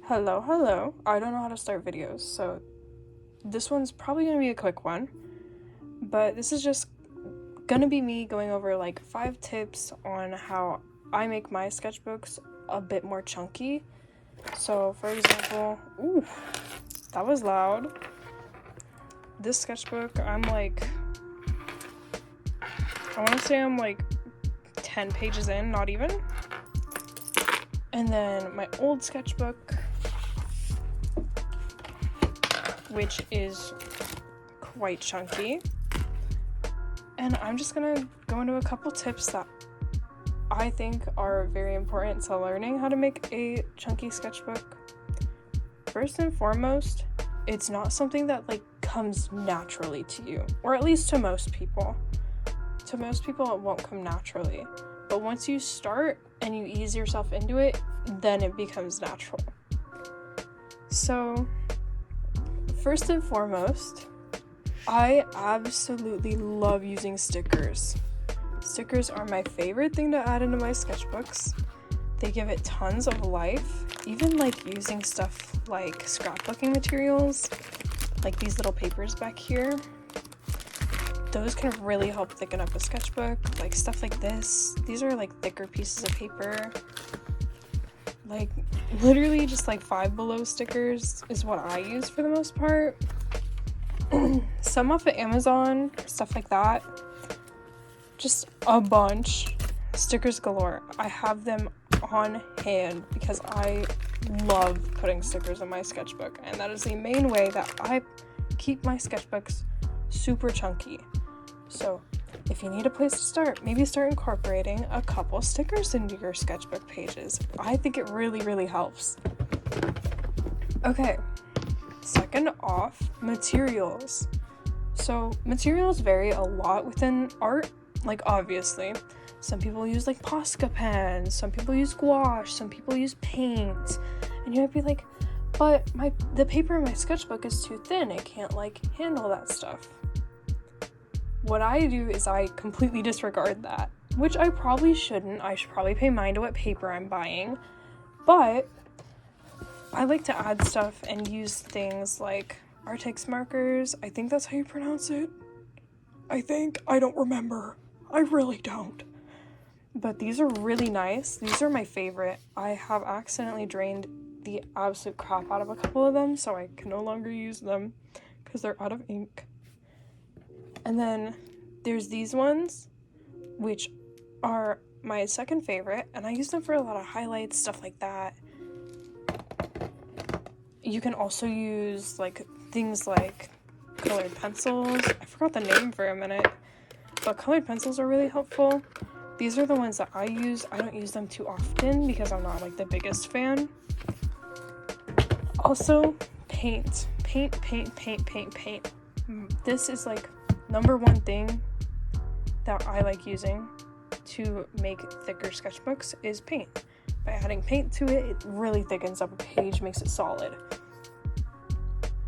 Hello. I don't know how to start videos, so this one's probably gonna be a quick one, but this is just gonna be me going over like 5 tips on how I make my sketchbooks a bit more chunky. So, for example, ooh, that was loud. This sketchbook, I wanna say I'm like 10 pages in, not even. And then my old sketchbook, which is quite chunky. And I'm just gonna go into a couple tips that I think are very important to learning how to make a chunky sketchbook. First and foremost, it's not something that comes naturally to you, or at least to most people. To most people, it won't come naturally. But once you start and you ease yourself into it, then it becomes natural. So, first and foremost, I absolutely love using stickers. Stickers are my favorite thing to add into my sketchbooks. They give it tons of life, even using stuff like scrapbooking materials, like these little papers back here. Those can really help thicken up a sketchbook, like stuff like this. These are thicker pieces of paper. Literally just 5 Below stickers is what I use for the most part. Some off of Amazon, stuff like that. Just a bunch. Stickers galore. I have them on hand because I love putting stickers in my sketchbook, and that is the main way that I keep my sketchbooks super chunky. So if you need a place to start, maybe start incorporating a couple stickers into your sketchbook pages. I think it really helps. Okay, second off, materials. So materials vary a lot within art. Obviously, some people use Posca pens, some people use gouache, some people use paint, and you might be like, but the paper in my sketchbook is too thin, it can't handle that stuff. What I do is I completely disregard that, which I probably shouldn't. I should probably pay mind to what paper I'm buying, but I like to add stuff and use things like Artex markers. I think that's how you pronounce it. I don't remember. I really don't. But these are really nice. These are my favorite. I have accidentally drained the absolute crap out of a couple of them, so I can no longer use them because they're out of ink. And then there's these ones, which are my second favorite, and I use them for a lot of highlights, stuff like that. You can also use things like colored pencils. I forgot the name for a minute, but colored pencils are really helpful. These are the ones that I use. I don't use them too often because I'm not the biggest fan. Also, paint. Paint. This is number one thing that I like using to make thicker sketchbooks is paint. By adding paint to it, it really thickens up a page, makes it solid.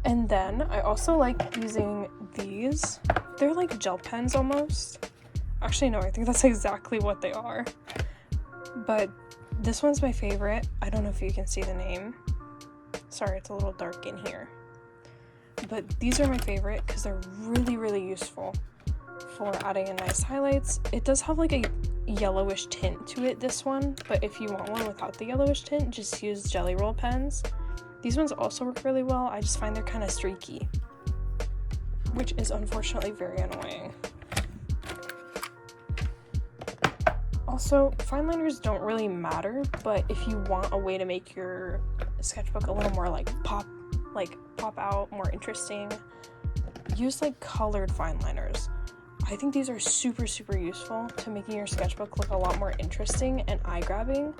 And then I also like using these. They're like gel pens almost. Actually, no, I think that's exactly what they are. But this one's my favorite. I don't know if you can see the name. Sorry, it's a little dark in here. But these are my favorite because they're really useful for adding in nice highlights. It does have a yellowish tint to it, this one, but if you want one without the yellowish tint, just use Jelly Roll pens. These ones also work really well. I just find they're kind of streaky, which is unfortunately very annoying. Also, fine liners don't really matter, but if you want a way to make your sketchbook a little more pop out, more interesting, use colored fine liners. I think these are super useful to making your sketchbook look a lot more interesting and eye-grabbing,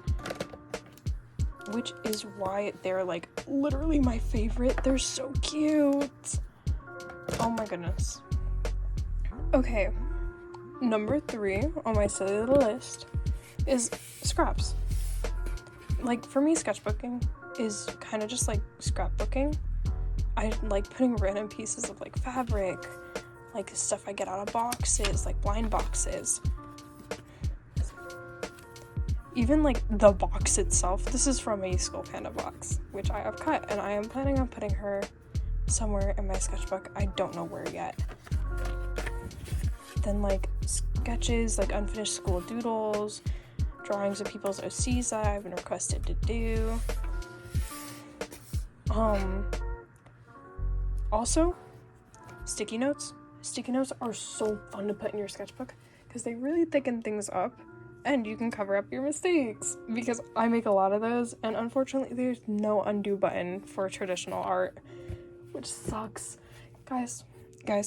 which is why they're literally my favorite. They're so cute. Oh my goodness. Okay, number 3 on my silly little list is scraps. For me, sketchbooking is kind of just scrapbooking. I like putting random pieces of fabric, stuff I get out of boxes, blind boxes. even like the box itself, this is from a Skull Panda box, which I have cut, and I am planning on putting her somewhere in my sketchbook. I don't know where yet. Then like sketches, like unfinished school doodles, drawings of people's OCs that I've been requested to do. Also, sticky notes. Sticky notes are so fun to put in your sketchbook because they really thicken things up and you can cover up your mistakes, because I make a lot of those, and unfortunately there's no undo button for traditional art, which sucks. Guys,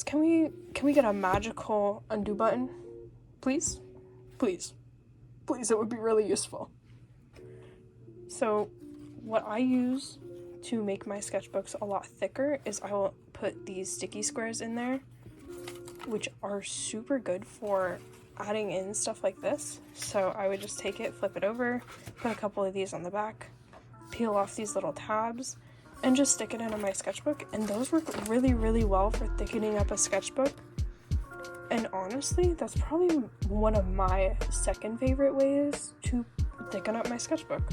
can we get a magical undo button? Please? Please, it would be really useful. So what I use to make my sketchbooks a lot thicker is I will put these sticky squares in there, which are super good for adding in stuff like this. So I would just take it, flip it over, put a couple of these on the back, peel off these little tabs, and just stick it into my sketchbook, and those work really, really well for thickening up a sketchbook. And honestly, that's probably one of my second favorite ways to thicken up my sketchbook.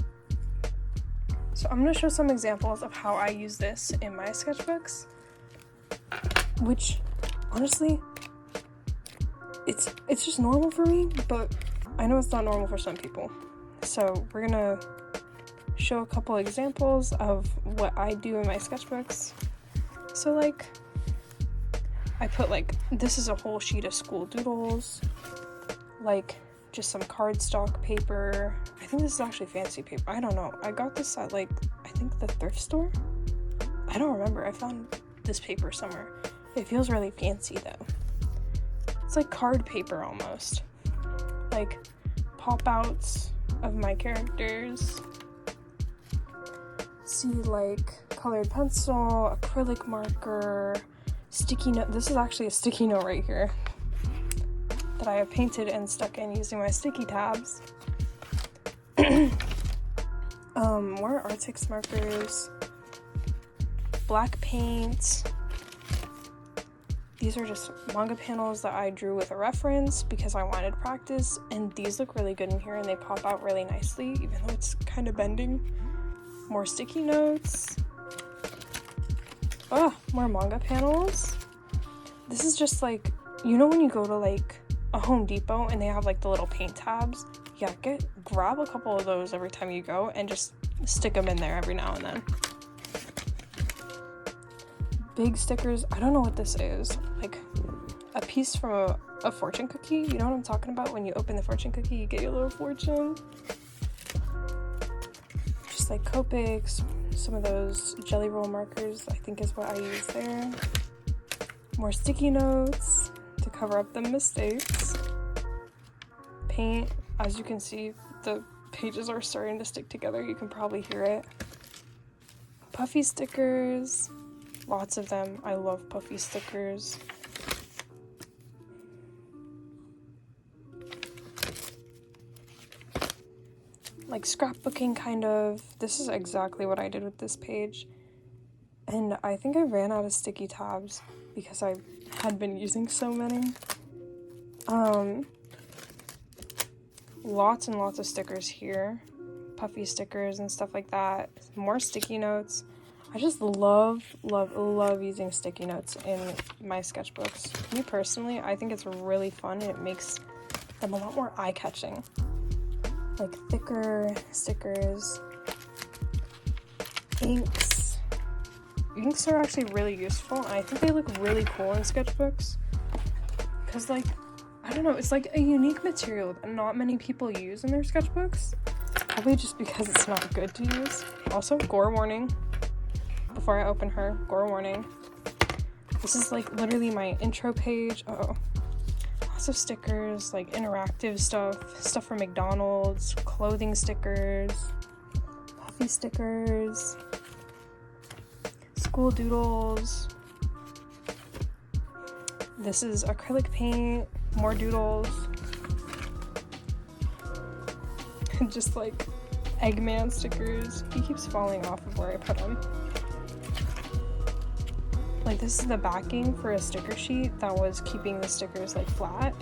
So I'm going to show some examples of how I use this in my sketchbooks, which honestly, it's just normal for me, but I know it's not normal for some people. So we're going to show a couple examples of what I do in my sketchbooks. So like, I put like, this is a whole sheet of school doodles, like just some cardstock paper. I think this is actually fancy paper. I don't know. I got this at like, I think the thrift store. I don't remember. I found this paper somewhere. It feels really fancy though. It's like card paper almost. Like pop outs of my characters. See like colored pencil, acrylic marker, sticky note. This is actually a sticky note right here that I have painted and stuck in using my sticky tabs. More Artix markers, black paint. These are just manga panels that I drew with a reference because I wanted practice, and these look really good in here and they pop out really nicely even though it's kind of bending. More sticky notes. More manga panels. This is just like, you know when you go to like a Home Depot and they have like the little paint tabs? Yeah, grab a couple of those every time you go and just stick them in there every now and then. Big stickers. I don't know what this is. Like a piece from a fortune cookie. You know what I'm talking about? When you open the fortune cookie, you get your little fortune. Just like Copics, some of those jelly roll markers, I think is what I use there. More sticky notes to cover up the mistakes. Paint. As you can see, the pages are starting to stick together. You can probably hear it. Puffy stickers. Lots of them. I love puffy stickers. Like scrapbooking kind of. This is exactly what I did with this page. And I think I ran out of sticky tabs because I had been using so many. Lots and lots of stickers here. Puffy stickers and stuff like that. More sticky notes. I just love using sticky notes in my sketchbooks. Me personally, I think it's really fun and it makes them a lot more eye-catching. Like thicker stickers. Inks. Inks are actually really useful, and I think they look really cool in sketchbooks. Because, like, I don't know, it's like a unique material that not many people use in their sketchbooks. Probably just because it's not good to use. Also, gore warning. Before I open her, gore warning. This is like literally my intro page. Lots of stickers, like interactive stuff from McDonald's, clothing stickers, puffy stickers, school doodles. This is acrylic paint, more doodles. And just like Eggman stickers. He keeps falling off of where I put him. Like this is the backing for a sticker sheet that was keeping the stickers like flat.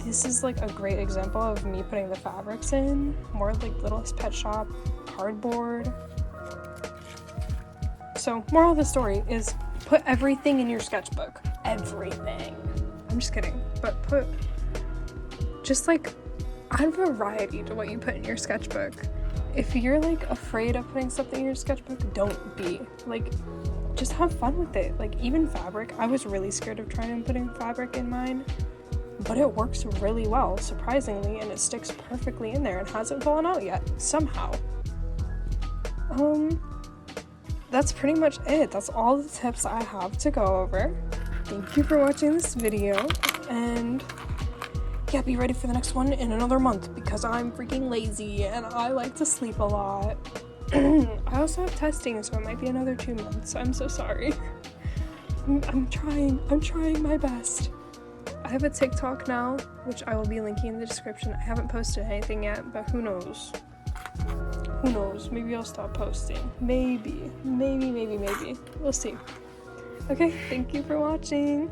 this is like a great example of me putting the fabrics in, more like Littlest Pet Shop, cardboard. So moral of the story is put everything in your sketchbook. Everything. I'm just kidding, but put just like add variety to what you put in your sketchbook. If you're like afraid of putting something in your sketchbook, don't be. Like, just have fun with it. Like, even fabric, I was really scared of trying and putting fabric in mine, but it works really well, surprisingly, and it sticks perfectly in there and hasn't fallen out yet, somehow. That's pretty much it. That's all the tips I have to go over. Thank you for watching this video, and yeah, be ready for the next one in another month because I'm freaking lazy and I like to sleep a lot. I also have testing, so it might be another 2 months. I'm so sorry. I'm trying my best. I have a TikTok now, which I will be linking in the description. I haven't posted anything yet, but who knows? Who knows? Maybe I'll stop posting. Maybe. We'll see. Okay, thank you for watching.